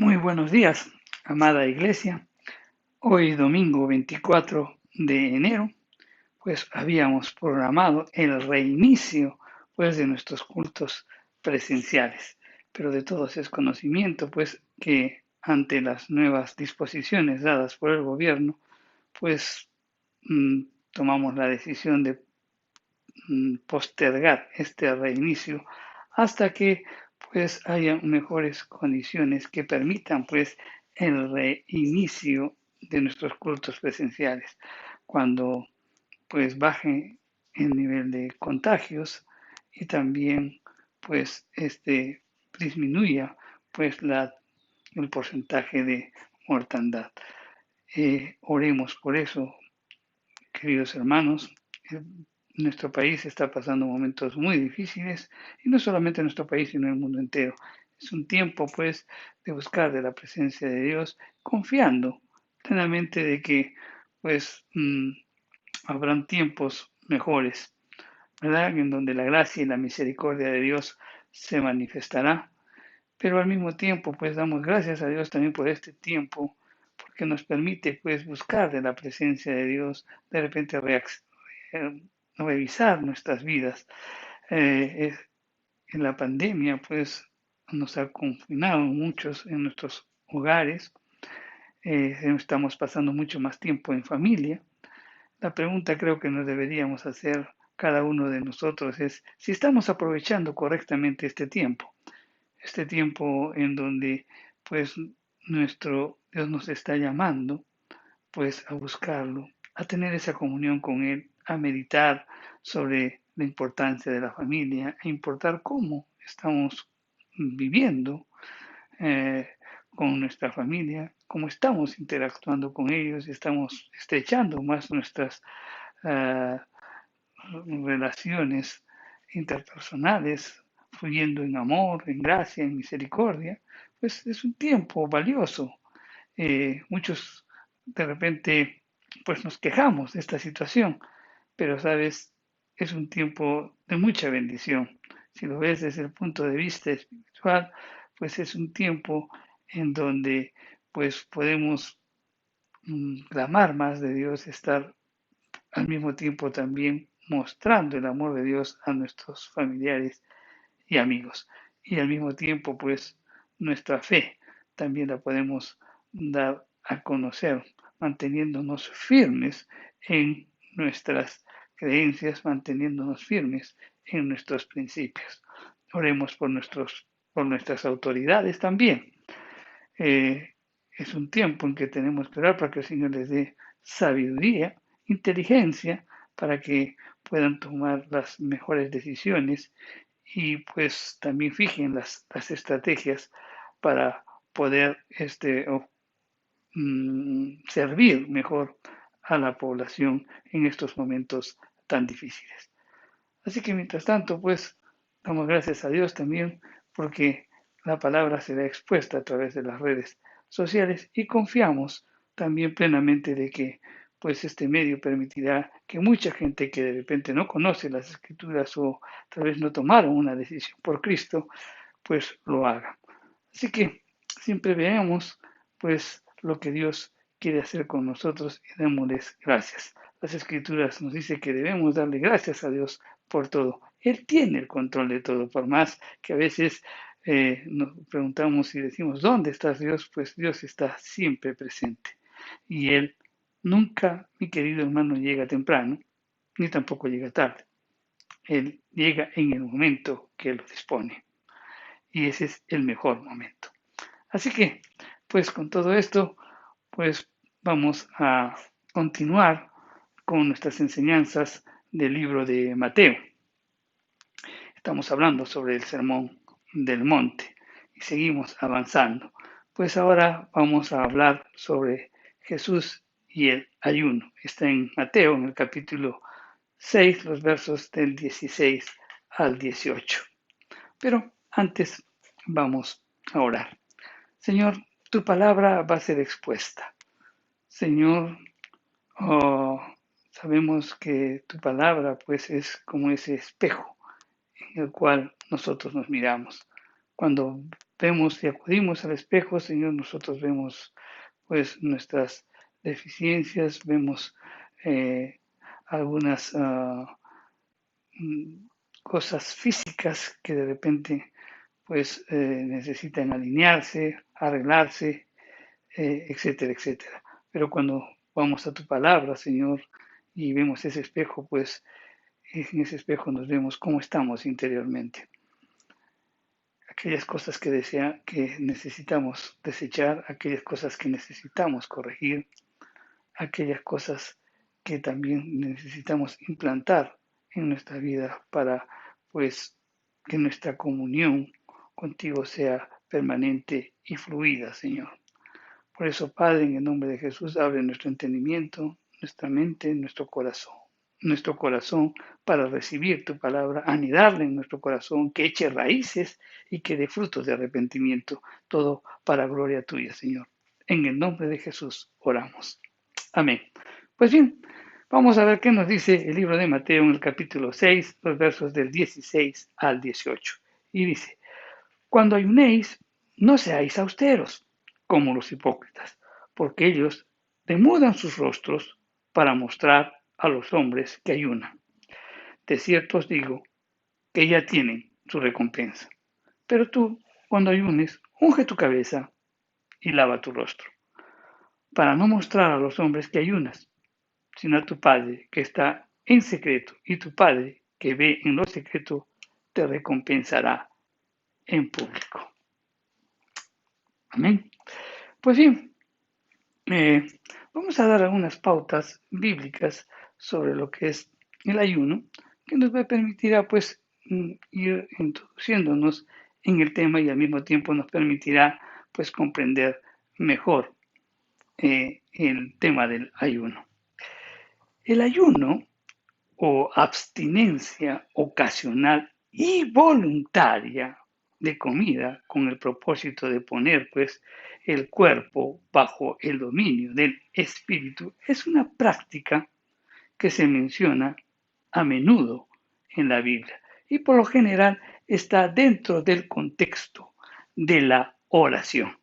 Muy buenos días, amada iglesia. Hoy domingo 24 de enero, pues habíamos programado el reinicio pues de nuestros cultos presenciales. Pero de todos es conocimiento pues que ante las nuevas disposiciones dadas por el gobierno, pues tomamos la decisión de postergar este reinicio hasta que pues haya mejores condiciones que permitan pues el reinicio de nuestros cultos presenciales cuando pues baje el nivel de contagios y también pues disminuya pues el porcentaje de mortandad. Oremos por eso, queridos hermanos. eh, Nuestro país está pasando momentos muy difíciles y no solamente en nuestro país, sino en el mundo entero. Es un tiempo, pues, de buscar de la presencia de Dios, confiando plenamente de que, pues, habrán tiempos mejores, ¿verdad? En donde la gracia y la misericordia de Dios se manifestará. Pero al mismo tiempo, pues, damos gracias a Dios también por este tiempo, porque nos permite, pues, buscar de la presencia de Dios, de repente eh, revisar nuestras vidas. Eh, en la pandemia, pues, nos ha confinado muchos en nuestros hogares, estamos pasando mucho más tiempo en familia. La pregunta creo que nos deberíamos hacer cada uno de nosotros es si estamos aprovechando correctamente este tiempo en donde pues nuestro Dios nos está llamando pues a buscarlo, a tener esa comunión con Él, a meditar sobre la importancia de la familia, a importar cómo estamos viviendo eh, con nuestra familia, cómo estamos interactuando con ellos, estamos estrechando más nuestras uh, relaciones interpersonales, fluyendo en amor, en gracia, en misericordia, pues es un tiempo valioso. Muchos de repente pues nos quejamos de esta situación, pero sabes, es un tiempo de mucha bendición. Si lo ves desde el punto de vista espiritual, pues es un tiempo en donde pues podemos clamar más de Dios, estar al mismo tiempo también mostrando el amor de Dios a nuestros familiares y amigos. Y al mismo tiempo, pues, nuestra fe también la podemos dar a conocer, manteniéndonos firmes en nuestras creencias, manteniéndonos firmes en nuestros principios. Oremos por nuestras autoridades también. Eh, es un tiempo en que tenemos que orar para que el Señor les dé sabiduría, inteligencia, para que puedan tomar las mejores decisiones y pues también fijen las estrategias para poder servir mejor a la población en estos momentos tan difíciles. Así que mientras tanto, pues damos gracias a Dios también porque la palabra será expuesta a través de las redes sociales y confiamos también plenamente de que pues este medio permitirá que mucha gente que de repente no conoce las escrituras o tal vez no tomaron una decisión por Cristo, pues lo haga. Así que siempre veamos pues lo que Dios quiere hacer con nosotros y démosles gracias. Las escrituras nos dice que debemos darle gracias a Dios por todo. Él tiene el control de todo, por más que a veces nos preguntamos y decimos, ¿dónde estás Dios? Pues Dios está siempre presente. Y Él nunca, mi querido hermano, llega temprano, ni tampoco llega tarde. Él llega en el momento que Él lo dispone. Y ese es el mejor momento. Así que, pues con todo esto, pues vamos a continuar con nuestras enseñanzas del libro de Mateo. Estamos hablando sobre el sermón del monte y seguimos avanzando. Pues ahora vamos a hablar sobre Jesús y el ayuno. Está en Mateo, en el capítulo 6, los versos del 16 al 18. Pero antes vamos a orar. Señor, tu palabra va a ser expuesta. Señor, oh, sabemos que tu palabra pues es como ese espejo en el cual nosotros nos miramos. Cuando vemos y acudimos al espejo, Señor, nosotros vemos pues nuestras deficiencias, vemos algunas cosas físicas que de repente pues necesitan alinearse, arreglarse, etcétera, etcétera. Pero cuando vamos a tu palabra, Señor, y vemos ese espejo, pues en ese espejo nos vemos cómo estamos interiormente. Aquellas cosas que necesitamos desechar, aquellas cosas que necesitamos corregir, aquellas cosas que también necesitamos implantar en nuestra vida para pues que nuestra comunión contigo sea permanente y fluida, Señor. Por eso, Padre, en el nombre de Jesús, abre nuestro entendimiento, nuestra mente, nuestro corazón para recibir tu palabra, anidarla en nuestro corazón, que eche raíces y que dé frutos de arrepentimiento, todo para gloria tuya, Señor. En el nombre de Jesús oramos. Amén. Pues bien, vamos a ver qué nos dice el libro de Mateo en el capítulo 6, los versos del 16 al 18. Y dice, cuando ayunéis, no seáis austeros, como los hipócritas, porque ellos demudan sus rostros para mostrar a los hombres que ayunan. De cierto os digo que ya tienen su recompensa. Pero tú, cuando ayunes, unge tu cabeza y lava tu rostro, para no mostrar a los hombres que ayunas, sino a tu Padre que está en secreto, y tu Padre que ve en lo secreto te recompensará en público. Amén. Pues bien, eh, vamos a dar algunas pautas bíblicas sobre lo que es el ayuno, que nos va a permitir pues ir introduciéndonos en el tema y al mismo tiempo nos permitirá pues comprender mejor el tema del ayuno. El ayuno o abstinencia ocasional y voluntaria de comida con el propósito de poner pues el cuerpo bajo el dominio del espíritu es una práctica que se menciona a menudo en la Biblia y por lo general está dentro del contexto de la oración.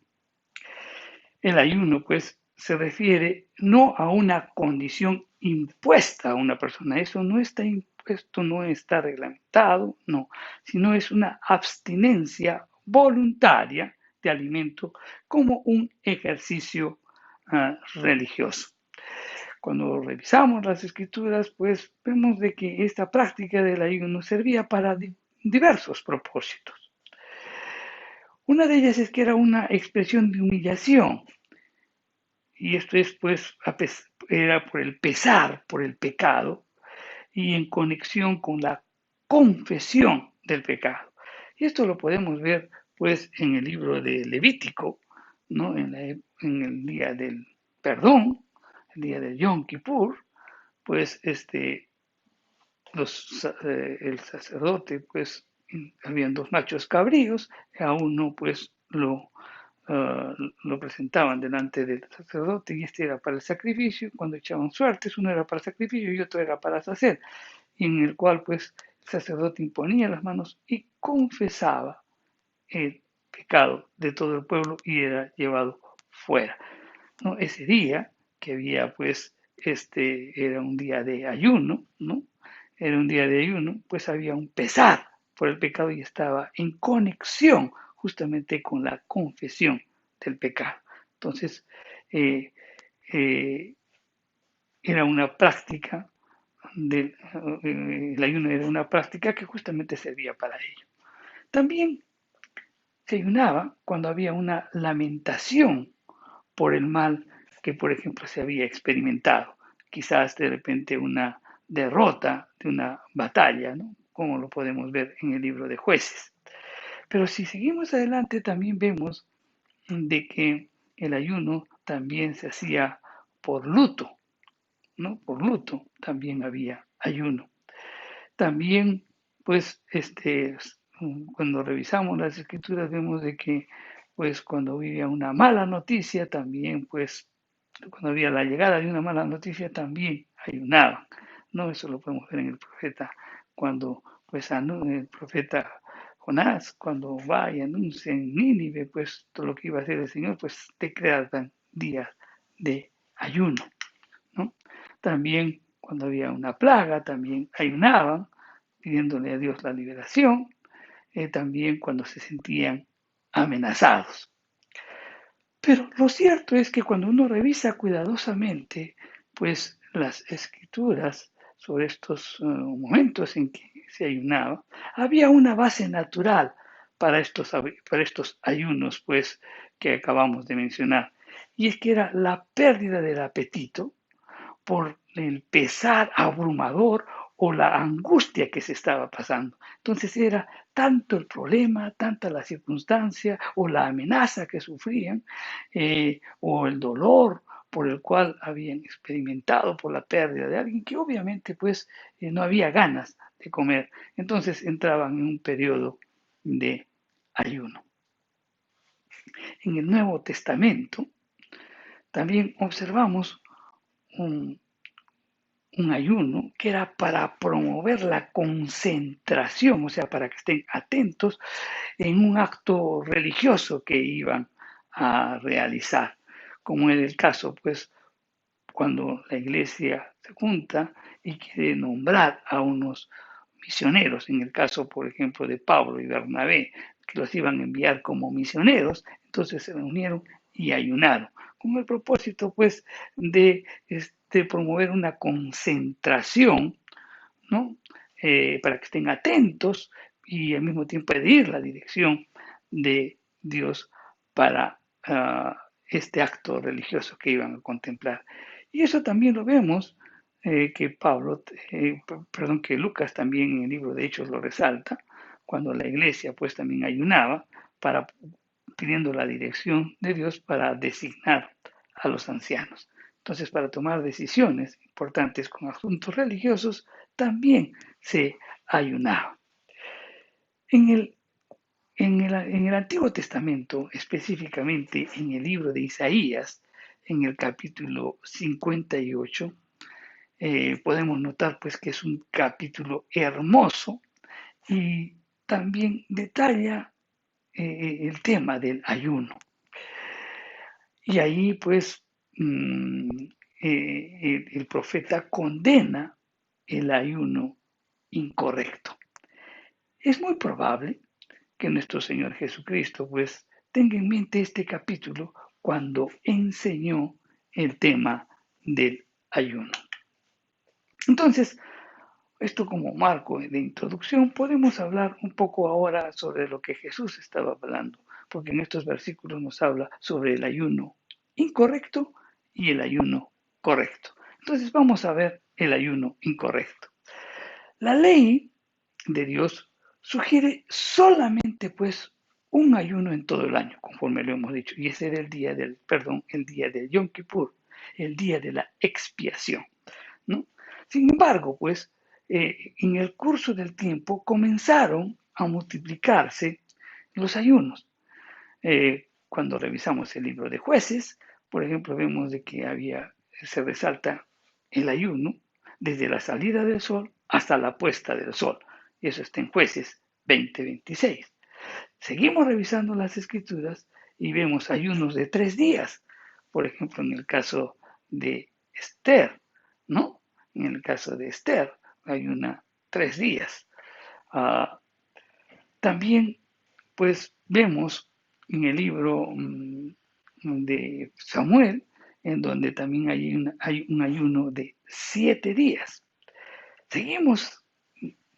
El ayuno, pues, se refiere no a una condición impuesta a una persona, eso no está impuesto, no está reglamentado, no, sino es una abstinencia voluntaria de alimento como un ejercicio religioso. Cuando revisamos las escrituras, pues vemos de que esta práctica del ayuno servía para diversos propósitos. Una de ellas es que era una expresión de humillación, y esto es pues era por el pesar, por el pecado y en conexión con la confesión del pecado. Y esto lo podemos ver pues en el libro de Levítico, ¿no? en el día del perdón, el día del Yom Kippur, pues el sacerdote pues habían dos machos cabríos, a uno pues lo presentaban delante del sacerdote y este era para el sacrificio. Cuando echaban suertes, uno era para el sacrificio y otro era para sacer, y en el cual pues el sacerdote imponía las manos y confesaba el pecado de todo el pueblo y era llevado fuera, ¿no? Ese día que había pues era un día de ayuno, ¿no? Era un día de ayuno, pues había un pesar por el pecado y estaba en conexión justamente con la confesión del pecado. Entonces, eh, eh, era una práctica, el ayuno era una práctica que justamente servía para ello. También se ayunaba cuando había una lamentación por el mal que, por ejemplo, se había experimentado. Quizás de repente una derrota de una batalla, ¿no? Como lo podemos ver en el libro de Jueces. Pero si seguimos adelante también vemos de que el ayuno también se hacía por luto, ¿no? Por luto también había ayuno. También, pues, cuando revisamos las escrituras vemos de que, pues, cuando había una mala noticia, también, pues, cuando había la llegada de una mala noticia, también ayunaban, ¿no? Eso lo podemos ver en el profeta, cuando, pues, el profeta Jonás, cuando va y anuncia en Nínive, pues todo lo que iba a hacer el Señor, pues te crean días de ayuno, ¿no? También cuando había una plaga, también ayunaban, pidiéndole a Dios la liberación, también cuando se sentían amenazados. Pero lo cierto es que cuando uno revisa cuidadosamente, pues las escrituras sobre estos momentos en que se ayunaba, había una base natural para estos ayunos, pues, que acabamos de mencionar. Y es que era la pérdida del apetito por el pesar abrumador o la angustia que se estaba pasando. Entonces era tanto el problema, tanta la circunstancia o la amenaza que sufrían o el dolor por el cual habían experimentado por la pérdida de alguien que obviamente pues no había ganas de comer. Entonces entraban en un periodo de ayuno. En el Nuevo Testamento también observamos un, un ayuno que era para promover la concentración, o sea, para que estén atentos en un acto religioso que iban a realizar, como en el caso, pues, cuando la iglesia se junta y quiere nombrar a unos misioneros, en el caso, por ejemplo, de Pablo y Bernabé, que los iban a enviar como misioneros, entonces se reunieron y ayunaron, con el propósito, pues, de promover una concentración, ¿no? Para que estén atentos y al mismo tiempo pedir la dirección de Dios para este acto religioso que iban a contemplar. Y eso también lo vemos que perdón, que Lucas también en el libro de Hechos lo resalta, cuando la iglesia pues también ayunaba para pidiendo la dirección de Dios para designar a los ancianos. Entonces, para tomar decisiones importantes con asuntos religiosos, también se ayunaba. En el, en el Antiguo Testamento, específicamente en el libro de Isaías, en el capítulo 58, podemos notar pues que es un capítulo hermoso y también detalla el tema del ayuno. Y ahí pues el profeta condena el ayuno incorrecto. Es muy probable que nuestro Señor Jesucristo pues tenga en mente este capítulo cuando enseñó el tema del ayuno. Entonces, esto como marco de introducción, podemos hablar un poco ahora sobre lo que Jesús estaba hablando, porque en estos versículos nos habla sobre el ayuno incorrecto y el ayuno correcto. Entonces vamos a ver el ayuno incorrecto. La ley de Dios sugiere solamente pues un ayuno en todo el año, conforme lo hemos dicho, y ese era el día del Yom Kippur, el día de la expiación, ¿no? Sin embargo, pues, en el curso del tiempo comenzaron a multiplicarse los ayunos. Cuando revisamos el libro de Jueces, por ejemplo, vemos de que se resalta el ayuno desde la salida del sol hasta la puesta del sol. Y eso está en Jueces 20:26. Seguimos revisando las escrituras y vemos ayunos de 3 días. Por ejemplo, en el caso de Esther, ¿no? En el caso de Esther, ayuna 3 días. Ah, también, pues, vemos en el libro de Samuel, en donde también hay un ayuno de 7 días. Seguimos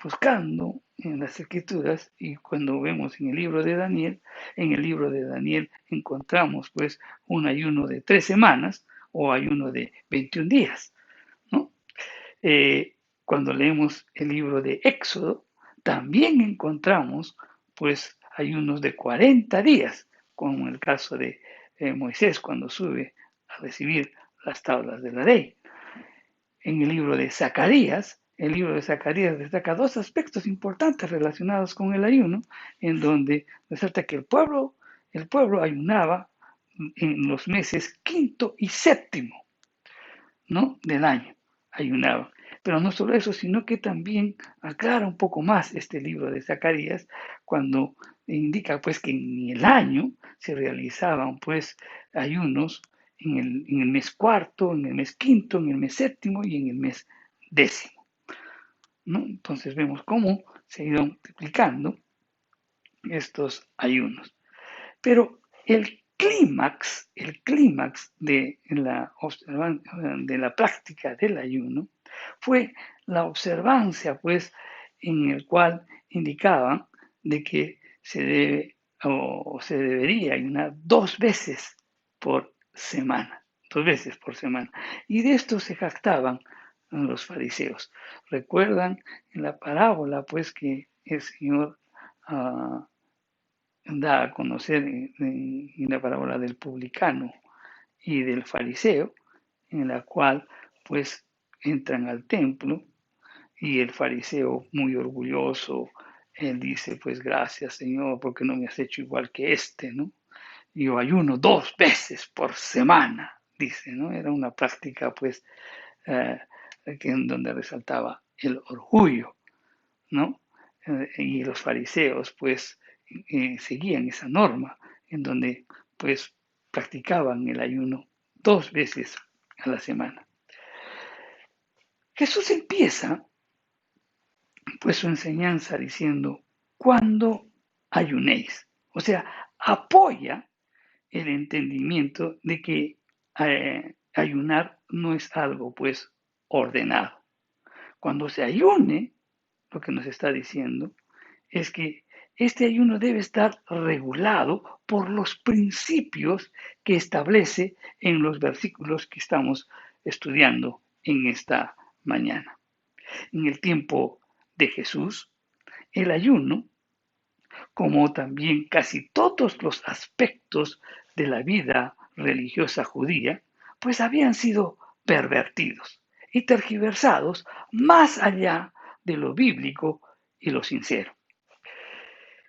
buscando en las escrituras y cuando vemos en el libro de Daniel encontramos pues un ayuno de 3 semanas o ayuno de 21 días, ¿no? Cuando leemos el libro de Éxodo, también encontramos pues ayunos de 40 días, como en el caso de Moisés cuando sube a recibir las tablas de la ley. En el libro de Zacarías destaca dos aspectos importantes relacionados con el ayuno, en donde resalta que el pueblo ayunaba en los meses quinto y séptimo, ¿no? Del año, ayunaba. Pero no solo eso, sino que también aclara un poco más este libro de Zacarías cuando indica pues que en el año se realizaban pues ayunos en el mes cuarto, en el mes quinto, en el mes séptimo y en el mes décimo, ¿no? Entonces vemos cómo se iban multiplicando estos ayunos. Pero el clímax de la práctica del ayuno fue la observancia, pues, en el cual indicaban de que se debe o se debería ayunar 2 veces por semana, 2 veces por semana. Y de esto se jactaban los fariseos. Recuerdan en la parábola, pues, que el Señor da a conocer en la parábola del publicano y del fariseo, en la cual pues entran al templo y el fariseo muy orgulloso, él dice pues gracias Señor porque no me has hecho igual que este, ¿no? Yo ayuno 2 veces por semana, dice, ¿no? Era una práctica pues eh, en donde resaltaba el orgullo, ¿no? Y los fariseos pues seguían esa norma en donde pues practicaban el ayuno 2 veces a la semana. Jesús empieza pues su enseñanza diciendo, cuando ayunéis, o sea, apoya el entendimiento de que ayunar no es algo pues ordenado. Cuando se ayune, lo que nos está diciendo es que este ayuno debe estar regulado por los principios que establece en los versículos que estamos estudiando en esta mañana. En el tiempo de Jesús, el ayuno, como también casi todos los aspectos de la vida religiosa judía, pues habían sido pervertidos y tergiversados más allá de lo bíblico y lo sincero.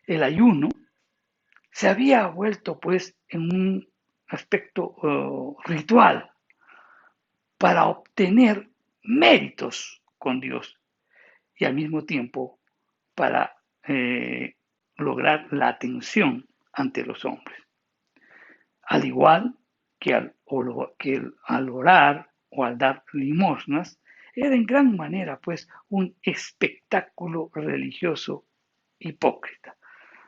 El ayuno se había vuelto pues en un aspecto ritual para obtener méritos con Dios y al mismo tiempo para lograr la atención ante los hombres. Al igual que al orar o al dar limosnas, era en gran manera pues un espectáculo religioso hipócrita,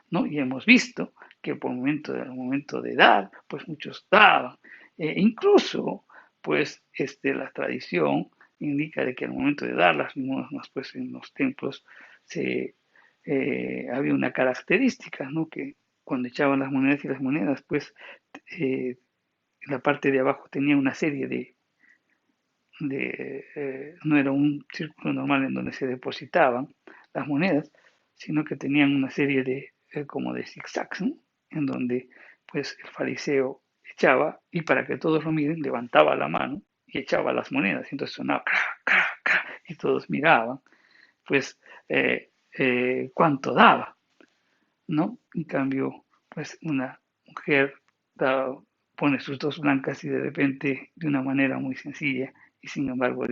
¿no? Y hemos visto que por el momento de dar, pues muchos daban. Incluso, pues la tradición indica de que al momento de dar las limosnas, pues en los templos había una característica, ¿no? Que cuando echaban las monedas y las monedas, pues la parte de abajo tenía una serie no era un círculo normal en donde se depositaban las monedas, sino que tenían una serie como de zigzags, ¿no? En donde pues el fariseo echaba y para que todos lo miren levantaba la mano y echaba las monedas, y entonces sonaba cra, cra, cra, y todos miraban, pues cuánto daba, ¿no? En cambio, pues una mujer pone sus dos blancas y de repente de una manera muy sencilla y sin embargo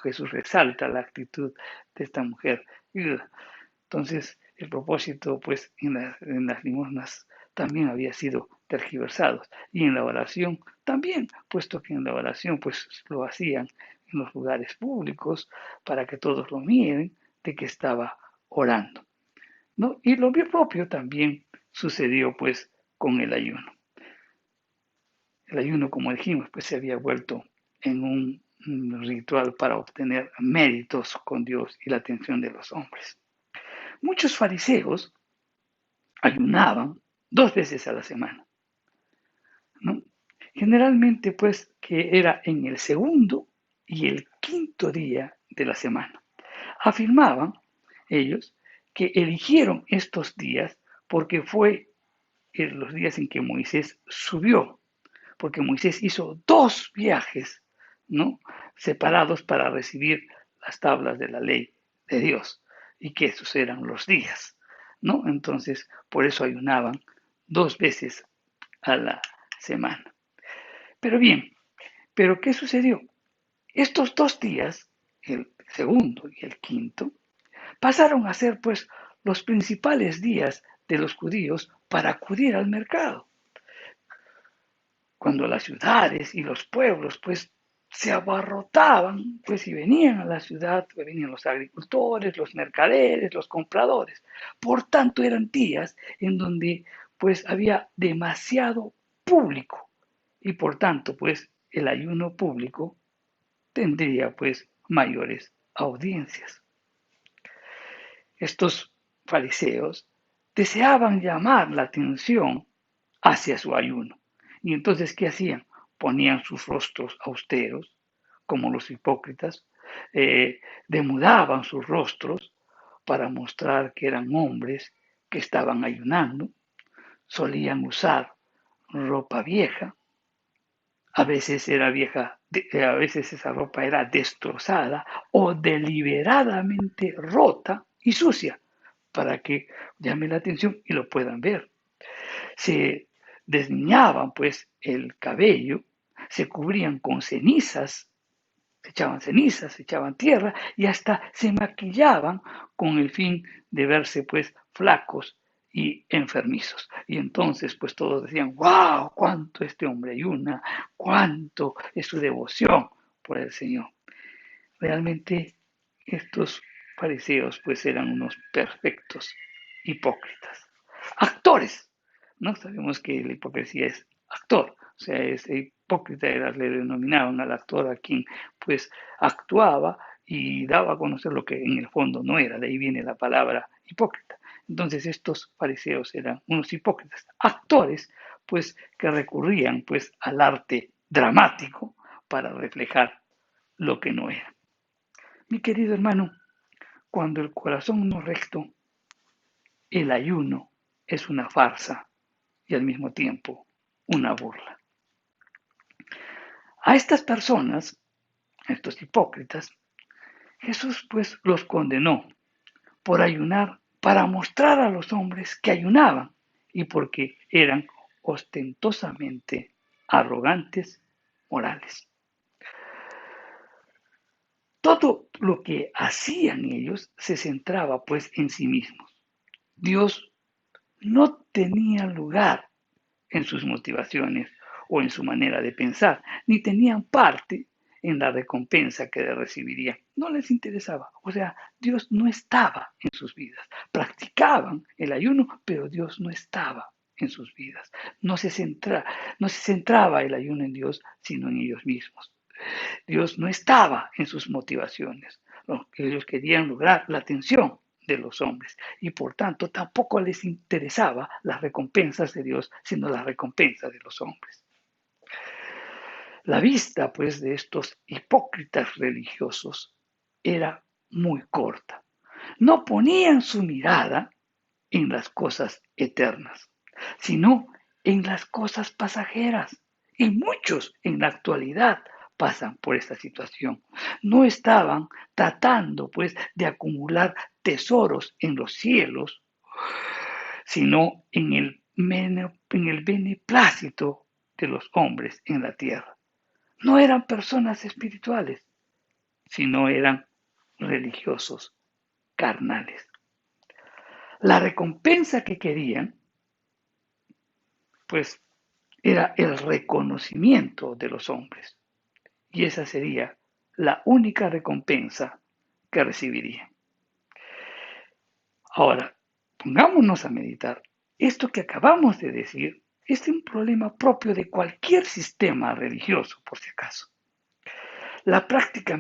Jesús resalta la actitud de esta mujer. Entonces el propósito pues en las limosnas también había sido tergiversado y en la oración también, puesto que en la oración pues lo hacían en los lugares públicos para que todos lo miren de que estaba orando, ¿no? Y lo propio también sucedió pues con el ayuno. El ayuno, como dijimos, pues se había vuelto en un ritual para obtener méritos con Dios y la atención de los hombres. Muchos fariseos ayunaban 2 veces a la semana, ¿no? Generalmente pues que era en el segundo y el quinto día de la semana. Afirmaban ellos que eligieron estos días porque fue los días en que Moisés subió, porque Moisés hizo 2 viajes, ¿no? Separados para recibir las tablas de la ley de Dios, y que esos eran los días, ¿no? Entonces, por eso ayunaban 2 veces a la semana. Pero bien, ¿pero qué sucedió? Estos 2 días el segundo y el quinto, pasaron a ser pues los principales días de los judíos para acudir al mercado, cuando las ciudades y los pueblos pues se abarrotaban, pues y venían a la ciudad, pues, venían los agricultores, los mercaderes, los compradores. Por tanto, eran días en donde pues había demasiado público y por tanto pues el ayuno público tendría pues mayores audiencias. Estos fariseos deseaban llamar la atención hacia su ayuno. Y entonces, ¿qué hacían? Ponían sus rostros austeros, como los hipócritas, demudaban sus rostros para mostrar que eran hombres que estaban ayunando, solían usar ropa vieja, a veces era vieja, a veces esa ropa era destrozada o deliberadamente rota y sucia para que llame la atención y lo puedan ver. Se desniñaban pues el cabello, se cubrían con cenizas, se echaban tierra y hasta se maquillaban con el fin de verse pues flacos y enfermizos. Y entonces pues todos decían, wow, cuánto este hombre ayuna, cuánto es su devoción por el Señor. Realmente estos fariseos pues eran unos perfectos hipócritas, actores, ¿no? Sabemos que la hipocresía es actor, o sea, ese hipócrita era, le denominaban al actor a quien pues actuaba y daba a conocer lo que en el fondo no era, de ahí viene la palabra hipócrita. Entonces estos fariseos eran unos hipócritas, actores pues que recurrían pues al arte dramático para reflejar lo que no era. Mi querido hermano, cuando el corazón no es recto, el ayuno es una farsa y al mismo tiempo una burla. A estas personas, a estos hipócritas, Jesús pues los condenó por ayunar para mostrar a los hombres que ayunaban y porque eran ostentosamente arrogantes morales. Todo lo que hacían ellos se centraba pues en sí mismos. Dios no tenía lugar en sus motivaciones o en su manera de pensar, ni tenían parte en la recompensa que recibirían. No les interesaba. O sea, Dios no estaba en sus vidas. Practicaban el ayuno, pero Dios no estaba en sus vidas. No se centraba el ayuno en Dios, sino en ellos mismos. Dios no estaba en sus motivaciones. Ellos querían lograr la atención de los hombres y por tanto tampoco les interesaba las recompensas de Dios, sino las recompensas de los hombres. La vista, pues, de estos hipócritas religiosos era muy corta. No ponían su mirada en las cosas eternas, sino en las cosas pasajeras. Y muchos en la actualidad pasan por esta situación. No estaban tratando, pues, de acumular tesoros en los cielos, sino en el beneplácito de los hombres en la tierra. No eran personas espirituales, sino eran religiosos carnales. La recompensa que querían, pues, era el reconocimiento de los hombres. Y esa sería la única recompensa que recibirían. Ahora, pongámonos a meditar. Esto que acabamos de decir es un problema propio de cualquier sistema religioso, por si acaso. La práctica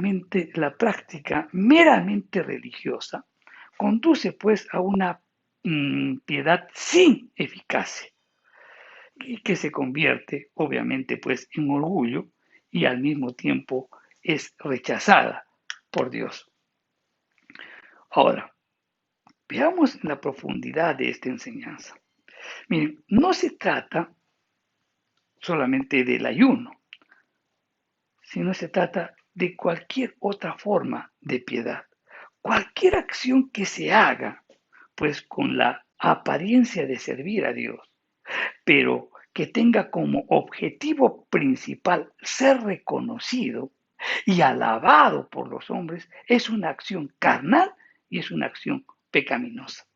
meramente religiosa conduce pues a una piedad sin eficacia y que se convierte obviamente pues en orgullo y al mismo tiempo es rechazada por Dios. Ahora, veamos la profundidad de esta enseñanza. Miren, no se trata solamente del ayuno, sino se trata de cualquier otra forma de piedad. Cualquier acción que se haga, pues con la apariencia de servir a Dios, pero que tenga como objetivo principal ser reconocido, y alabado por los hombres es una acción carnal y es una acción pecaminosa.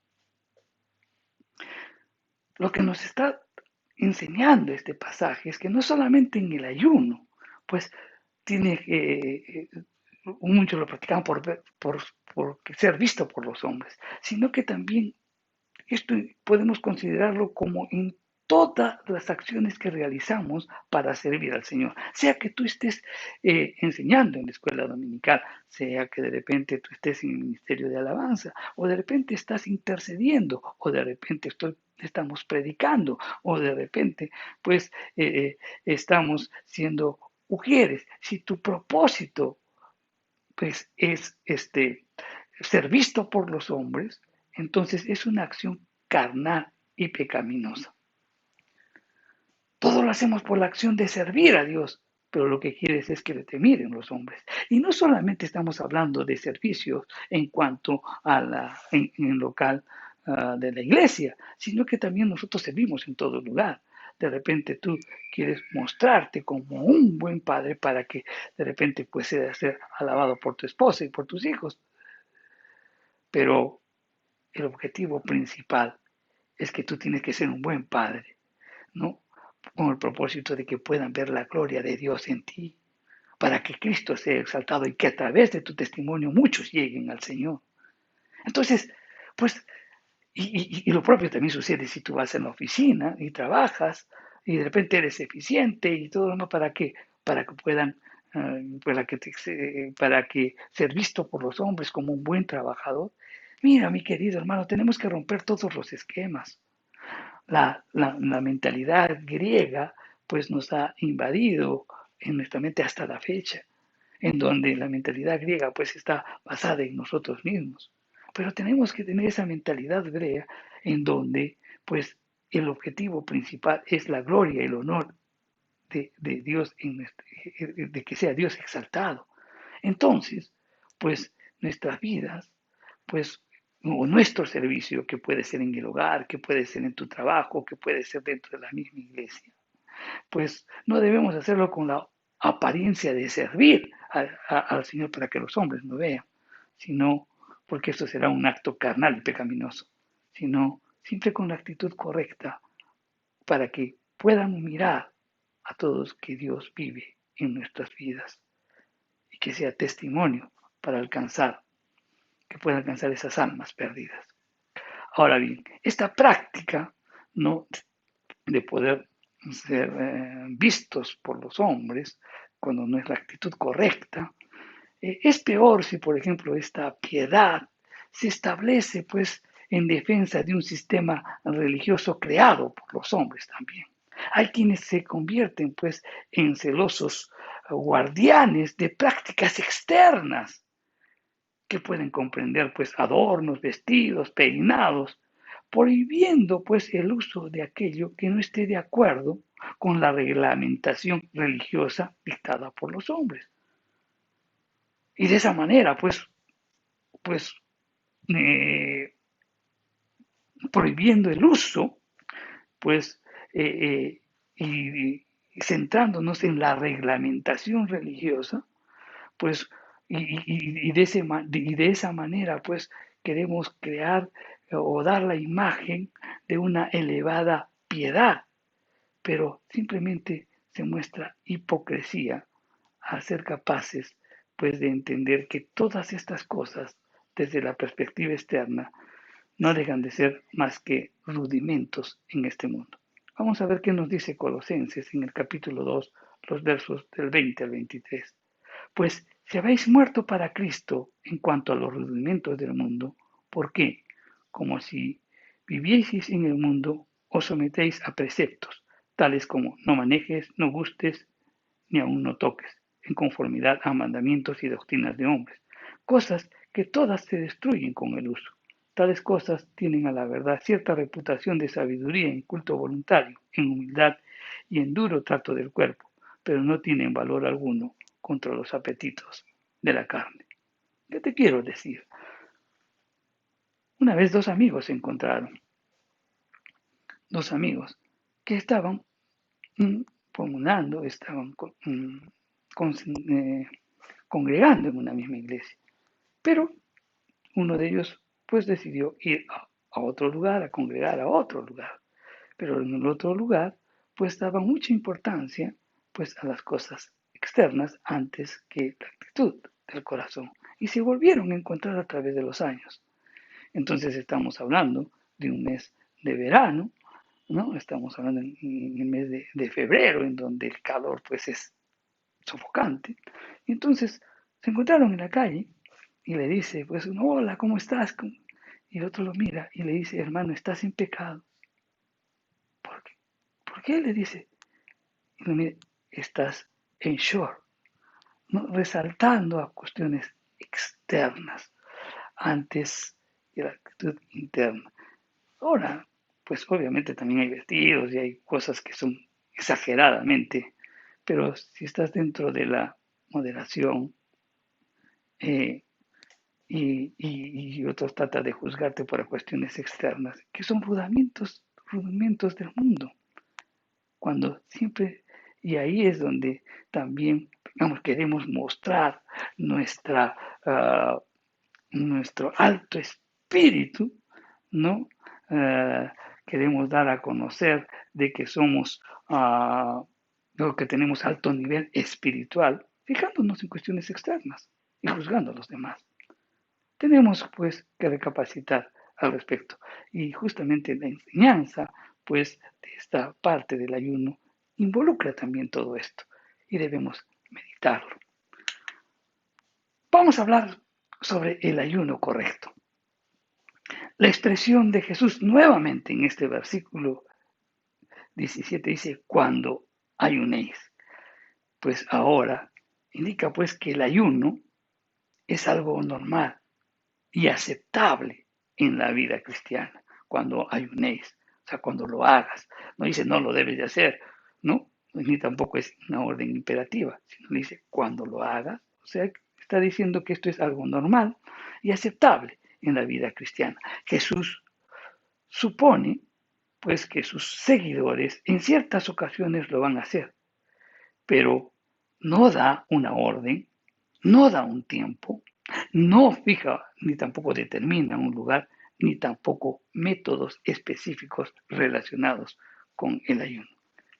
Lo que nos está enseñando este pasaje es que no solamente en el ayuno, pues tiene que, muchos lo practican por ser visto por los hombres, sino que también esto podemos considerarlo como en todas las acciones que realizamos para servir al Señor. Sea que tú estés enseñando en la escuela dominical, sea que de repente tú estés en el ministerio de alabanza, o de repente estás intercediendo, o de repente estamos predicando, o de repente pues estamos siendo mujeres. Si tu propósito pues es ser visto por los hombres, entonces es una acción carnal y pecaminosa. Todo lo hacemos por la acción de servir a Dios, pero lo que quieres es que te miren los hombres. Y no solamente estamos hablando de servicios en cuanto a en local de la iglesia, sino que también nosotros servimos en todo lugar. De repente tú quieres mostrarte como un buen padre para que de repente puedas ser alabado por tu esposa y por tus hijos. Pero el objetivo principal es que tú tienes que ser un buen padre, ¿no? Con el propósito de que puedan ver la gloria de Dios en ti, para que Cristo sea exaltado y que a través de tu testimonio muchos lleguen al Señor. Entonces, pues, y lo propio también sucede si tú vas en la oficina y trabajas y de repente eres eficiente y todo lo demás para que puedan, para que ser visto por los hombres como un buen trabajador. Mira, mi querido hermano, tenemos que romper todos los esquemas. La mentalidad griega pues nos ha invadido en nuestra mente hasta la fecha, en donde la mentalidad griega pues está basada en nosotros mismos. Pero tenemos que tener esa mentalidad griega en donde pues el objetivo principal es la gloria y el honor de Dios, de que sea Dios exaltado. Entonces, pues nuestras vidas, pues, o nuestro servicio, que puede ser en el hogar, que puede ser en tu trabajo, que puede ser dentro de la misma iglesia, pues no debemos hacerlo con la apariencia de servir al Señor para que los hombres no vean, sino porque esto será un acto carnal y pecaminoso, sino siempre con la actitud correcta para que puedan mirar a todos que Dios vive en nuestras vidas y que sea testimonio para alcanzar, que pueda alcanzar esas almas perdidas. Ahora bien, esta práctica, ¿no?, de poder ser vistos por los hombres cuando no es la actitud correcta, es peor si, por ejemplo, esta piedad se establece pues en defensa de un sistema religioso creado por los hombres también. Hay quienes se convierten pues en celosos guardianes de prácticas externas que pueden comprender pues adornos, vestidos, peinados, prohibiendo pues el uso de aquello que no esté de acuerdo con la reglamentación religiosa dictada por los hombres. Y de esa manera pues eh, prohibiendo el uso, pues y centrándonos en la reglamentación religiosa, pues y de esa manera pues queremos crear o dar la imagen de una elevada piedad, pero simplemente se muestra hipocresía a ser capaces pues de entender que todas estas cosas desde la perspectiva externa no dejan de ser más que rudimentos en este mundo. Vamos a ver qué nos dice Colosenses en el capítulo 2, los versos del 20 al 23. Pues si habéis muerto para Cristo en cuanto a los rudimentos del mundo, ¿por qué? Como si vivieseis en el mundo, os sometéis a preceptos, tales como no manejes, no gustes, ni aun no toques, en conformidad a mandamientos y doctrinas de hombres, cosas que todas se destruyen con el uso. Tales cosas tienen a la verdad cierta reputación de sabiduría en culto voluntario, en humildad y en duro trato del cuerpo, pero no tienen valor alguno contra los apetitos de la carne. ¿Qué te quiero decir? Una vez dos amigos se encontraron, dos amigos que estaban comunando, estaban con, congregando en una misma iglesia. Pero uno de ellos pues decidió ir a otro lugar, a congregar a otro lugar. Pero en el otro lugar pues daba mucha importancia pues a las cosas externas antes que la actitud del corazón. Y se volvieron a encontrar a través de los años. Entonces estamos hablando de un mes de verano, ¿no? Estamos hablando en el mes de febrero, en donde el calor pues es sofocante. Y entonces se encontraron en la calle y le dice, pues, hola, ¿cómo estás? Y el otro lo mira y le dice, hermano, estás en pecado. ¿Por qué? ¿Por qué? Le dice. Y lo mira, estás en short, ¿no? Resaltando a cuestiones externas antes de la actitud interna. Ahora, pues obviamente también hay vestidos y hay cosas que son exageradamente, pero si estás dentro de la moderación eh, y otros tratan de juzgarte por cuestiones externas, que son rudimentos del mundo, cuando siempre, y ahí es donde también, digamos, queremos mostrar nuestra, uh, nuestro alto espíritu, ¿no? Uh, Queremos dar a conocer de que somos, que tenemos alto nivel espiritual, fijándonos en cuestiones externas y juzgando a los demás. Tenemos pues que recapacitar al respecto. Y justamente la enseñanza pues de esta parte del ayuno involucra también todo esto y debemos meditarlo. Vamos a hablar sobre el ayuno correcto. La expresión de Jesús nuevamente en este versículo 17 dice, cuando ayunéis. Pues ahora indica pues que el ayuno es algo normal y aceptable en la vida cristiana, cuando ayunéis, o sea, cuando lo hagas. No dice no lo debes de hacer, ¿no? Ni tampoco es una orden imperativa, sino dice cuando lo hagas, o sea, está diciendo que esto es algo normal y aceptable en la vida cristiana. Jesús supone, pues, que sus seguidores en ciertas ocasiones lo van a hacer, pero no da una orden, no da un tiempo, no fija ni tampoco determina un lugar, ni tampoco métodos específicos relacionados con el ayuno.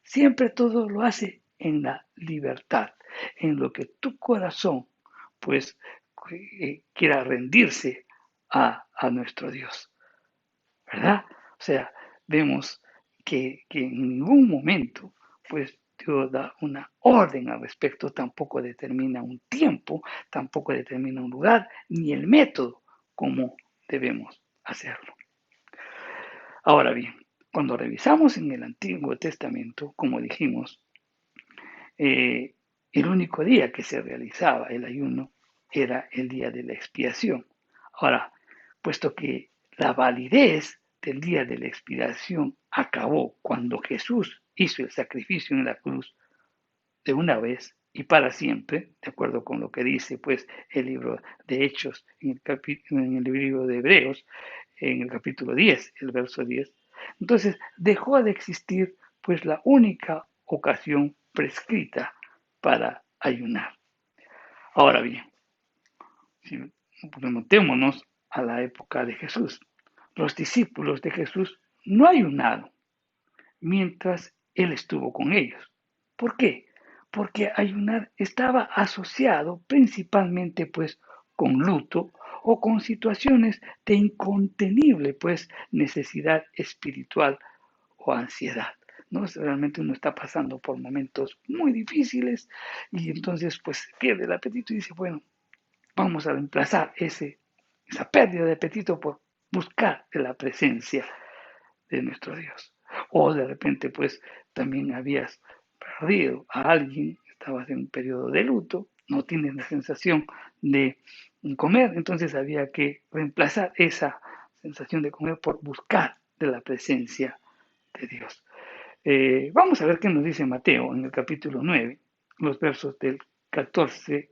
Siempre todo lo hace en la libertad, en lo que tu corazón pues quiera rendirse a nuestro Dios, ¿verdad? O sea, vemos que en ningún momento pues Dios da una orden al respecto, tampoco determina un tiempo, tampoco determina un lugar, ni el método como debemos hacerlo. Ahora bien, cuando revisamos en el Antiguo Testamento, como dijimos, el único día que se realizaba el ayuno era el día de la expiación. Ahora, puesto que la validez del día de la expiación acabó cuando Jesús hizo el sacrificio en la cruz de una vez y para siempre, de acuerdo con lo que dice pues el libro de Hechos en el libro de Hebreos, en el capítulo 10, el verso 10. Entonces dejó de existir pues la única ocasión prescrita para ayunar. Ahora bien, si remontémonos a la época de Jesús, los discípulos de Jesús no ayunaron mientras él estuvo con ellos. ¿Por qué? Porque ayunar estaba asociado principalmente pues con luto o con situaciones de incontenible pues necesidad espiritual o ansiedad. ¿No? Realmente uno está pasando por momentos muy difíciles y entonces pues pierde el apetito y dice, bueno, vamos a reemplazar esa pérdida de apetito por buscar la presencia de nuestro Dios. O de repente pues también habías perdido a alguien, estabas en un periodo de luto, no tienes la sensación de comer, entonces había que reemplazar esa sensación de comer por buscar de la presencia de Dios. Vamos a ver qué nos dice Mateo en el capítulo 9, los versos del 14,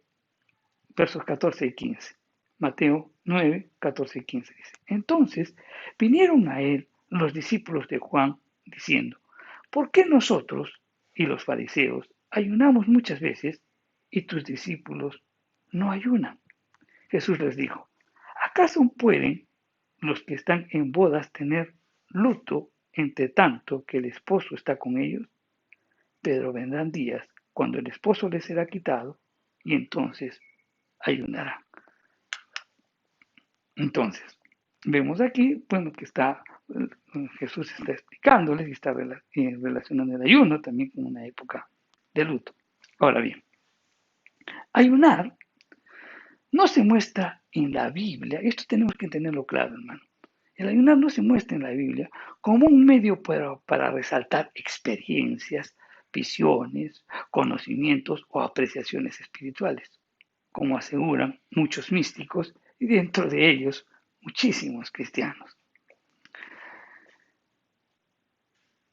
versos 14 y 15. Mateo 9, 14 y 15 dice, entonces vinieron a él los discípulos de Juan diciendo, ¿por qué nosotros y los fariseos ayunamos muchas veces y tus discípulos no ayunan. Jesús les dijo, ¿acaso pueden los que están en bodas tener luto entre tanto que el esposo está con ellos? Pero vendrán días cuando el esposo les será quitado y entonces ayunarán. Entonces, vemos aquí, bueno, que Jesús está explicándoles y está relacionando el ayuno también con una época de luto. Ahora bien, ayunar no se muestra en la Biblia, esto tenemos que tenerlo claro, hermano. El ayunar no se muestra en la Biblia como un medio para resaltar experiencias, visiones, conocimientos o apreciaciones espirituales, como aseguran muchos místicos y dentro de ellos muchísimos cristianos.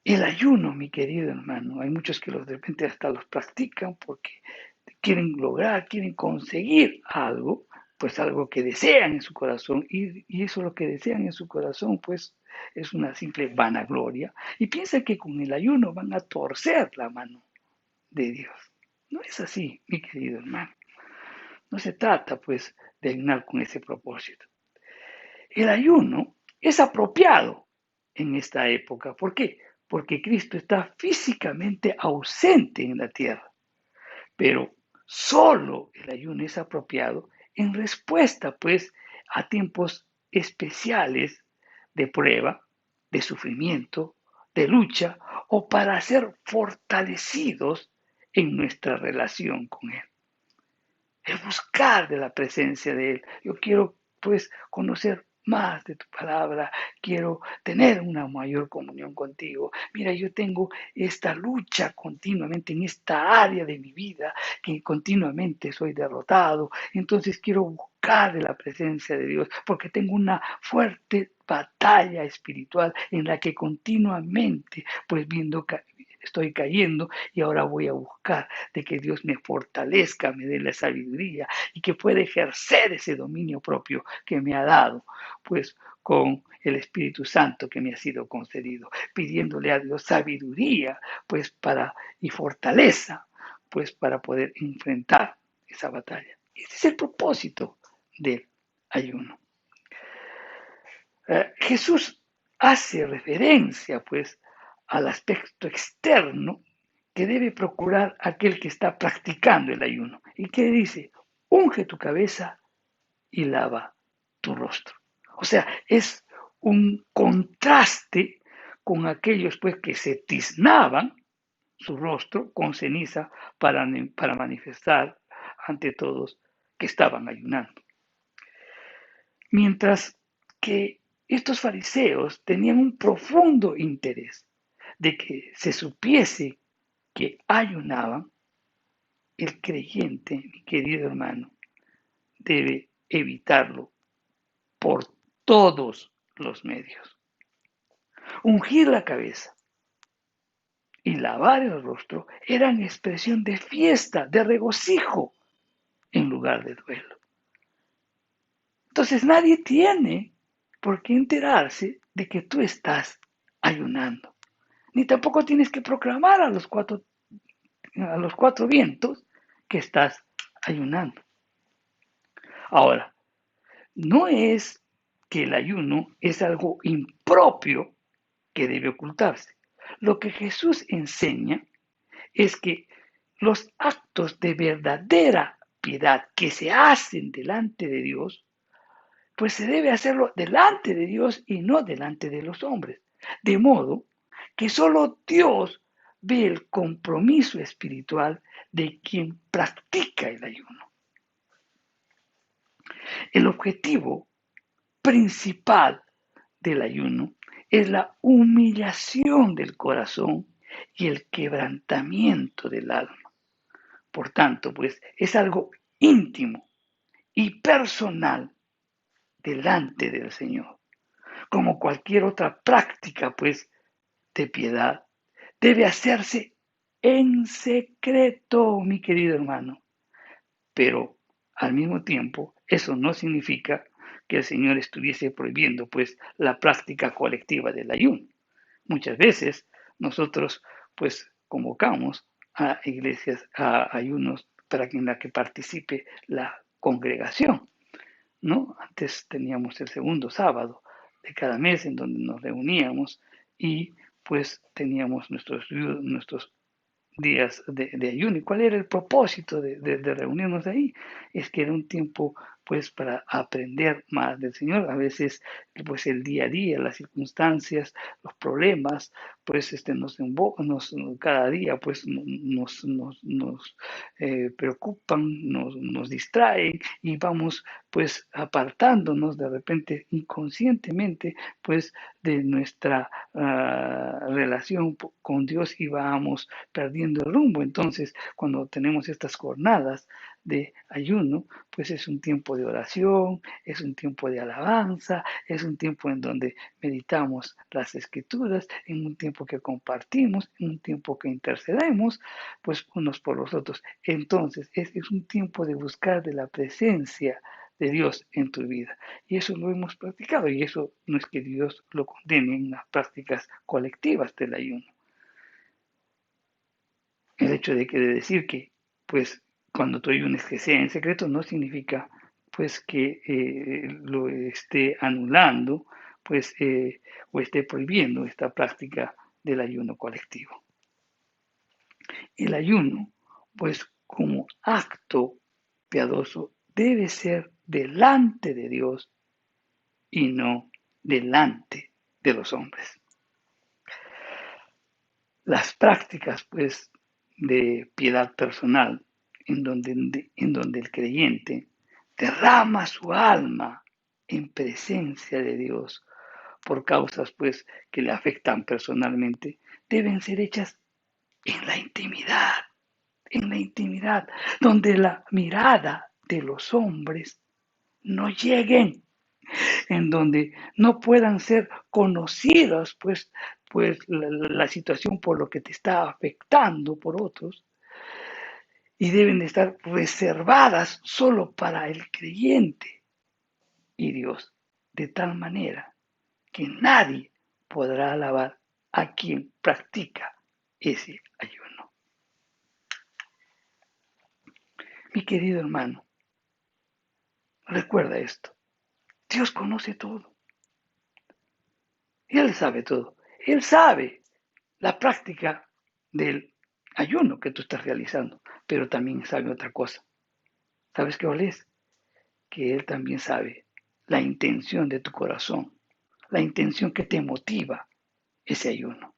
El ayuno, mi querido hermano, hay muchos que de repente hasta los practican porque quieren lograr, quieren conseguir algo, pues algo que desean en su corazón, y eso lo que desean en su corazón, pues es una simple vanagloria, y piensan que con el ayuno van a torcer la mano de Dios. No es así, mi querido hermano. No se trata, pues, de ayunar con ese propósito. El ayuno es apropiado en esta época. ¿Por qué? Porque Cristo está físicamente ausente en la tierra. Pero solo el ayuno es apropiado en respuesta, pues, a tiempos especiales de prueba, de sufrimiento, de lucha, o para ser fortalecidos en nuestra relación con Él. El buscar de la presencia de Él. Yo quiero, pues, conocer más de tu palabra, quiero tener una mayor comunión contigo. Mira, yo tengo esta lucha continuamente en esta área de mi vida, que continuamente soy derrotado, entonces quiero buscar de la presencia de Dios, porque tengo una fuerte batalla espiritual en la que continuamente, pues estoy cayendo y ahora voy a buscar de que Dios me fortalezca, me dé la sabiduría y que pueda ejercer ese dominio propio que me ha dado, pues con el Espíritu Santo que me ha sido concedido, pidiéndole a Dios sabiduría, pues y fortaleza, pues para poder enfrentar esa batalla. Ese es el propósito del ayuno. Jesús hace referencia, pues, al aspecto externo que debe procurar aquel que está practicando el ayuno. ¿Y qué dice? Unge tu cabeza y lava tu rostro. O sea, es un contraste con aquellos pues que se tiznaban su rostro con ceniza para manifestar ante todos que estaban ayunando. Mientras que estos fariseos tenían un profundo interés de que se supiese que ayunaban, el creyente, mi querido hermano, debe evitarlo por todos los medios. Ungir la cabeza y lavar el rostro eran expresión de fiesta, de regocijo, en lugar de duelo. Entonces nadie tiene por qué enterarse de que tú estás ayunando. Ni tampoco tienes que proclamar a los cuatro vientos que estás ayunando. Ahora, no es que el ayuno es algo impropio que debe ocultarse. Lo que Jesús enseña es que los actos de verdadera piedad que se hacen delante de Dios, pues se debe hacerlo delante de Dios y no delante de los hombres. De modo que solo Dios ve el compromiso espiritual de quien practica el ayuno. El objetivo principal del ayuno es la humillación del corazón y el quebrantamiento del alma. Por tanto, pues es algo íntimo y personal delante del Señor. Como cualquier otra práctica, pues, de piedad, debe hacerse en secreto, mi querido hermano. Pero al mismo tiempo, eso no significa que el Señor estuviese prohibiendo, pues, la práctica colectiva del ayuno. Muchas veces nosotros, pues, convocamos a iglesias, a ayunos para que en la que participe la congregación, ¿no? Antes teníamos el segundo sábado de cada mes en donde nos reuníamos y pues teníamos nuestros días de ayuno. ¿Y cuál era el propósito de reunirnos ahí? Es que era un tiempo pues para aprender más del Señor. A veces pues el día a día, las circunstancias, los problemas, pues cada día pues nos preocupan, nos distraen y vamos pues apartándonos de repente inconscientemente pues de nuestra relación con Dios y vamos perdiendo el rumbo. Entonces, cuando tenemos estas jornadas de ayuno, pues es un tiempo de oración, es un tiempo de alabanza, es un tiempo en donde meditamos las escrituras, en un tiempo que compartimos, en un tiempo que intercedemos, pues unos por los otros. Entonces, es un tiempo de buscar de la presencia de Dios en tu vida. Y eso lo hemos practicado y eso no es que Dios lo condene en las prácticas colectivas del ayuno. El hecho de decir que, pues, cuando tú ayunes que sea en secreto no significa, pues, que lo esté anulando, pues, o esté prohibiendo esta práctica del ayuno colectivo. El ayuno, pues, como acto piadoso, debe ser delante de Dios y no delante de los hombres. Las prácticas, pues, de piedad personal, en donde el creyente derrama su alma en presencia de Dios por causas, pues, que le afectan personalmente, deben ser hechas en la intimidad, donde la mirada de los hombres no lleguen, en donde no puedan ser conocidos, pues la situación por lo que te está afectando por otros, y deben de estar reservadas solo para el creyente y Dios, de tal manera que nadie podrá alabar a quien practica ese ayuno. Mi querido hermano, recuerda esto, Dios conoce todo, Él sabe todo, Él sabe la práctica del ayuno que tú estás realizando, pero también sabe otra cosa. ¿Sabes qué es? Que Él también sabe la intención de tu corazón, la intención que te motiva ese ayuno.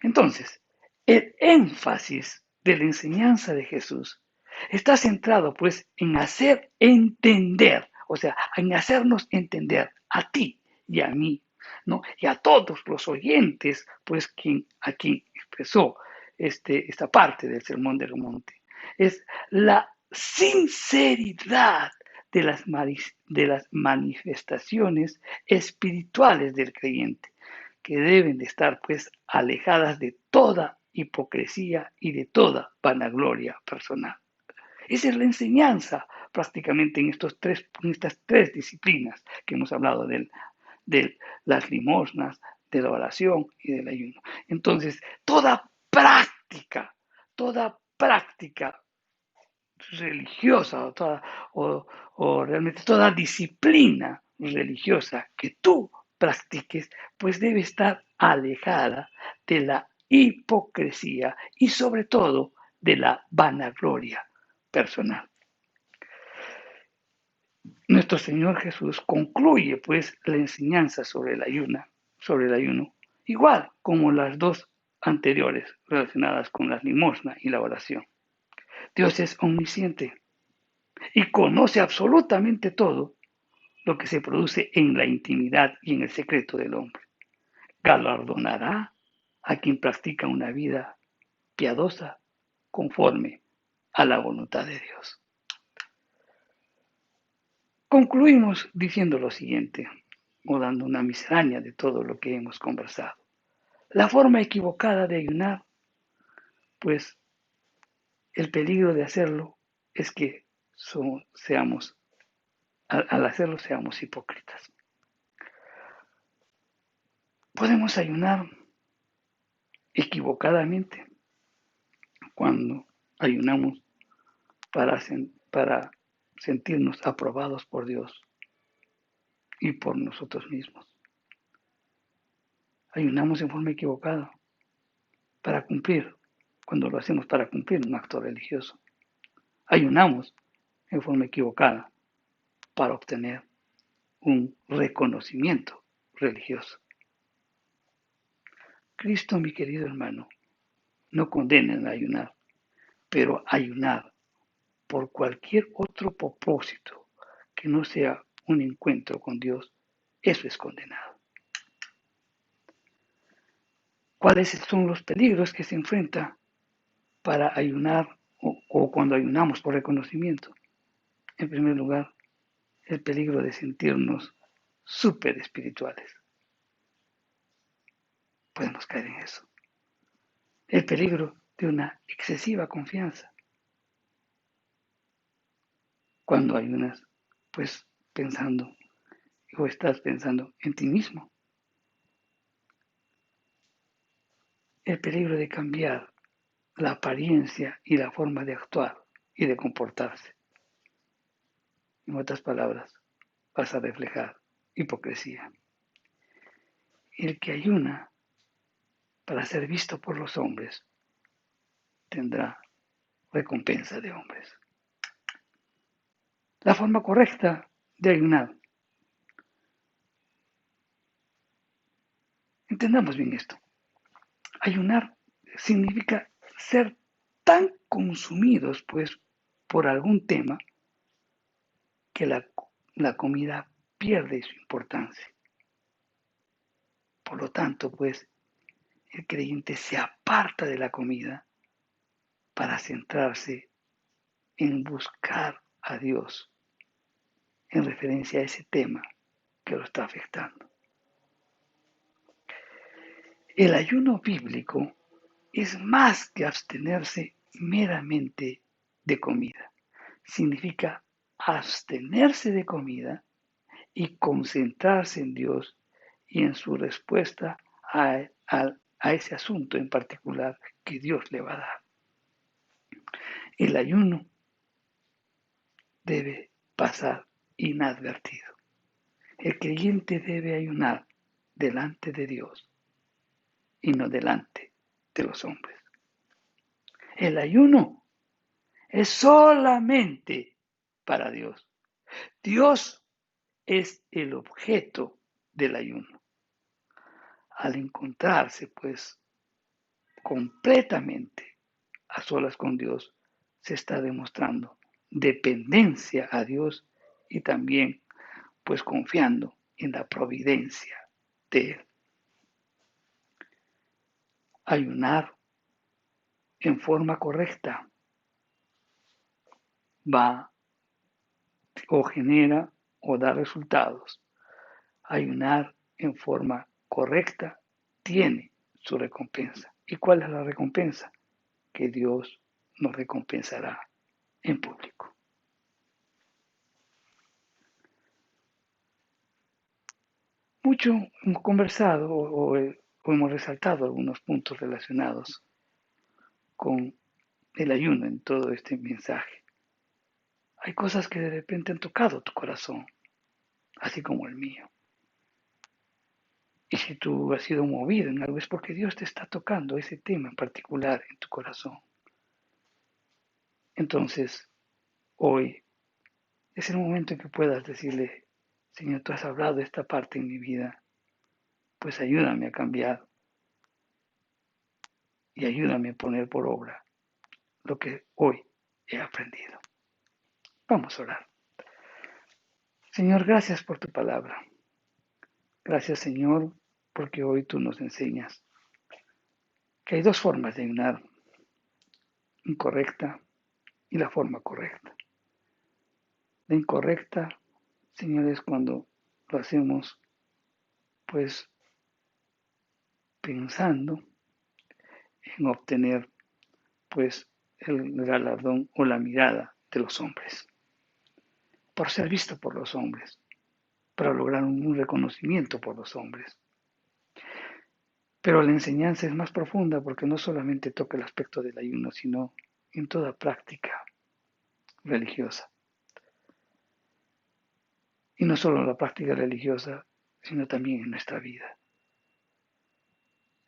Entonces, el énfasis de la enseñanza de Jesús está centrado pues en hacer entender, o sea, en hacernos entender a ti y a mí, ¿no? Y a todos los oyentes, pues a quien expresó esta parte del Sermón del Monte. Es la sinceridad de las manifestaciones espirituales del creyente que deben de estar pues alejadas de toda hipocresía y de toda vanagloria personal. Esa es la enseñanza prácticamente en estas tres disciplinas que hemos hablado de las limosnas, de la oración y del ayuno. Entonces, toda práctica religiosa o realmente toda disciplina religiosa que tú practiques, pues debe estar alejada de la hipocresía y sobre todo de la vanagloria personal. Nuestro Señor Jesús concluye pues la enseñanza sobre el ayuno, igual como las dos anteriores relacionadas con la limosna y la oración. Dios es omnisciente y conoce absolutamente todo lo que se produce en la intimidad y en el secreto del hombre. Galardonará a quien practica una vida piadosa conforme a la voluntad de Dios. Concluimos diciendo lo siguiente, o dando una miscelánea de todo lo que hemos conversado. La forma equivocada de ayunar, pues el peligro de hacerlo es que al hacerlo seamos hipócritas. Podemos ayunar equivocadamente cuando ayunamos para sentirnos aprobados por Dios y por nosotros mismos. Ayunamos en forma equivocada para cumplir, cuando lo hacemos para cumplir un acto religioso. Ayunamos en forma equivocada para obtener un reconocimiento religioso. Cristo, mi querido hermano, no condena el ayunar, pero ayunar por cualquier otro propósito que no sea un encuentro con Dios, eso es condenado. ¿Cuáles son los peligros que se enfrenta para ayunar o cuando ayunamos por reconocimiento? En primer lugar, el peligro de sentirnos súper espirituales. Podemos caer en eso. El peligro de una excesiva confianza. Cuando ayunas, pues pensando o estás pensando en ti mismo. El peligro de cambiar la apariencia y la forma de actuar y de comportarse. En otras palabras, vas a reflejar hipocresía. El que ayuna para ser visto por los hombres tendrá recompensa de hombres. La forma correcta de ayunar. Entendamos bien esto. Ayunar significa ser tan consumidos, pues, por algún tema que la comida pierde su importancia. Por lo tanto, pues, el creyente se aparta de la comida para centrarse en buscar a Dios en referencia a ese tema que lo está afectando. El ayuno bíblico es más que abstenerse meramente de comida. Significa abstenerse de comida y concentrarse en Dios y en su respuesta a ese asunto en particular que Dios le va a dar. El ayuno debe pasar inadvertido. El creyente debe ayunar delante de Dios y no delante de los hombres. El ayuno es solamente para Dios. Dios es el objeto del ayuno. Al encontrarse, pues, completamente a solas con Dios, se está demostrando dependencia a Dios y también, pues, confiando en la providencia de Él. Ayunar en forma correcta va o genera o da resultados. Ayunar en forma correcta tiene su recompensa. ¿Y cuál es la recompensa? Que Dios nos recompensará en público. Mucho hemos conversado o hemos resaltado algunos puntos relacionados con el ayuno en todo este mensaje. Hay cosas que de repente han tocado tu corazón, así como el mío. Y si tú has sido movido en algo es porque Dios te está tocando ese tema en particular en tu corazón. Entonces, hoy es el momento en que puedas decirle, Señor, tú has hablado de esta parte en mi vida, pues ayúdame a cambiar y ayúdame a poner por obra lo que hoy he aprendido. Vamos a orar. Señor, gracias por tu palabra. Gracias, Señor, porque hoy tú nos enseñas que hay dos formas de ayunar, incorrecta y la forma correcta. La incorrecta, Señor, es cuando lo hacemos, pues, pensando en obtener, pues, el galardón o la mirada de los hombres, por ser visto por los hombres, para lograr un reconocimiento por los hombres. Pero la enseñanza es más profunda porque no solamente toca el aspecto del ayuno, sino en toda práctica religiosa. Y no solo en la práctica religiosa, sino también en nuestra vida.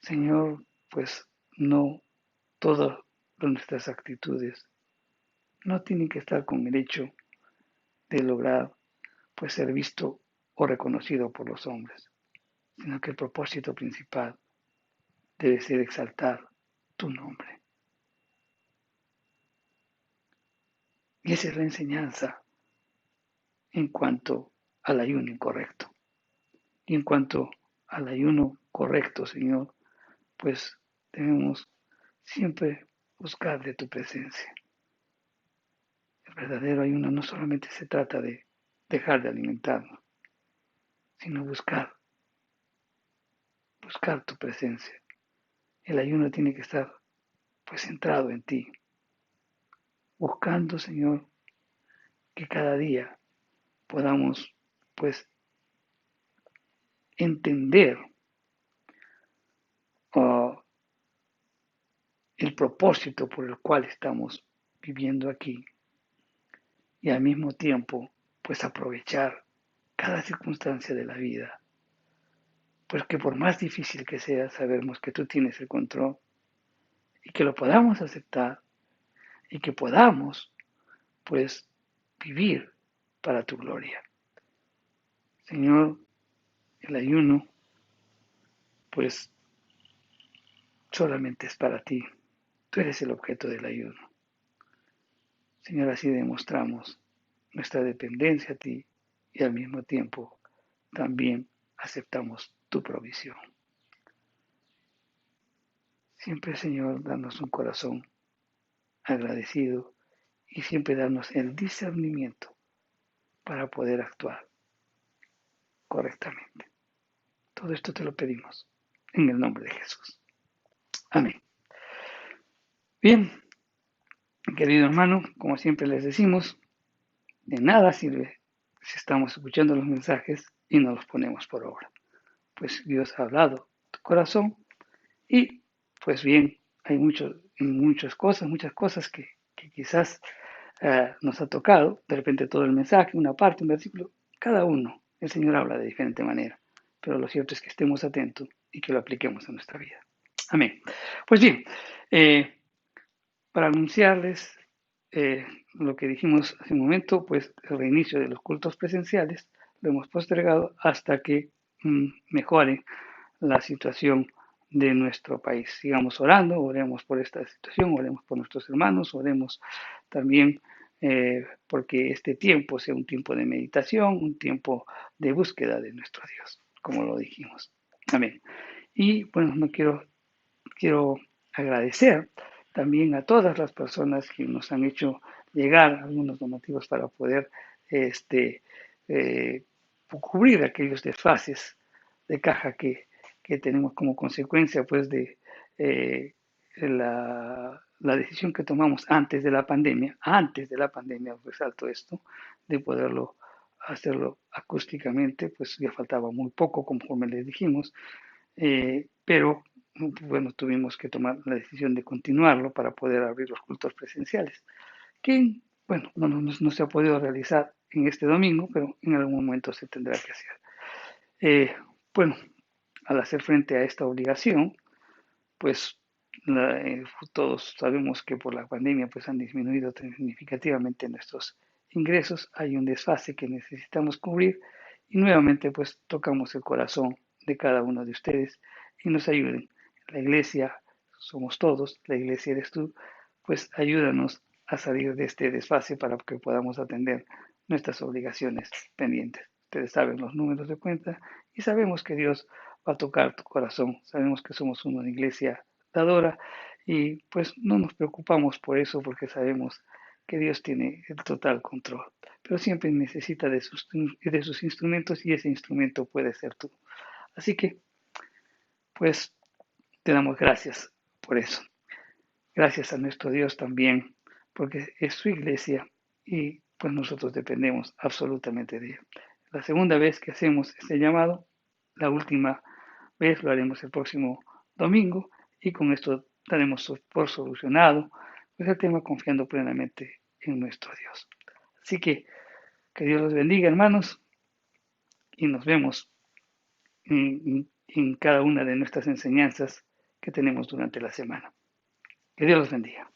Señor, pues no todas nuestras actitudes no tienen que estar con el hecho de lograr pues ser visto o reconocido por los hombres, sino que el propósito principal debe ser exaltar tu nombre. Y esa es la enseñanza en cuanto al ayuno incorrecto. Y en cuanto al ayuno correcto, Señor, pues debemos siempre buscar de tu presencia. El verdadero ayuno no solamente se trata de dejar de alimentarnos, sino buscar tu presencia. El ayuno tiene que estar pues centrado en ti, buscando, Señor, que cada día podamos pues entender uh, el propósito por el cual estamos viviendo aquí y al mismo tiempo pues aprovechar cada circunstancia de la vida, pues que por más difícil que sea, sabemos que tú tienes el control y que lo podamos aceptar y que podamos pues vivir para tu gloria. Señor, el ayuno pues solamente es para ti. Tú eres el objeto del ayuno. Señor, así demostramos nuestra dependencia a ti y al mismo tiempo también aceptamos tu provisión. Siempre, Señor, danos un corazón agradecido y siempre darnos el discernimiento para poder actuar correctamente. Todo esto te lo pedimos en el nombre de Jesús. Amén. Bien, querido hermano, como siempre les decimos, de nada sirve si estamos escuchando los mensajes y no los ponemos por obra. Pues Dios ha hablado a tu corazón y pues bien, hay muchas cosas que quizás nos ha tocado, de repente todo el mensaje, una parte, un versículo, cada uno, el Señor habla de diferente manera, pero lo cierto es que estemos atentos y que lo apliquemos en nuestra vida. Amén. Pues bien, para anunciarles lo que dijimos hace un momento, pues el reinicio de los cultos presenciales lo hemos postergado hasta que mejore la situación de nuestro país. Sigamos orando, oremos por esta situación, oremos por nuestros hermanos, oremos también porque este tiempo sea un tiempo de meditación, un tiempo de búsqueda de nuestro Dios, como lo dijimos. Amén. Y bueno, no quiero agradecer también a todas las personas que nos han hecho llegar algunos donativos para poder eh, cubrir aquellos desfases de caja que tenemos como consecuencia pues de la decisión que tomamos antes de la pandemia, resalto esto, de poderlo hacerlo acústicamente, pues ya faltaba muy poco conforme les dijimos, pero bueno, tuvimos que tomar la decisión de continuarlo para poder abrir los cultos presenciales, que bueno, no se ha podido realizar en este domingo, pero en algún momento se tendrá que hacer. Bueno, al hacer frente a esta obligación, pues todos sabemos que por la pandemia pues han disminuido significativamente nuestros ingresos, hay un desfase que necesitamos cubrir y nuevamente pues tocamos el corazón de cada uno de ustedes y nos ayuden. La iglesia somos todos, la iglesia eres tú, pues ayúdanos a salir de este desfase para que podamos atender nuestras obligaciones pendientes. Ustedes saben los números de cuenta y sabemos que Dios va a tocar tu corazón. Sabemos que somos una iglesia dadora y pues no nos preocupamos por eso porque sabemos que Dios tiene el total control. Pero siempre necesita de sus instrumentos y ese instrumento puede ser tú. Así que pues te damos gracias por eso. Gracias a nuestro Dios también porque es su iglesia y pues nosotros dependemos absolutamente de él. La segunda vez que hacemos este llamado, la última vez lo haremos el próximo domingo y con esto daremos por solucionado pues el tema confiando plenamente en nuestro Dios. Así que Dios los bendiga, hermanos, y nos vemos en cada una de nuestras enseñanzas que tenemos durante la semana. Que Dios los bendiga.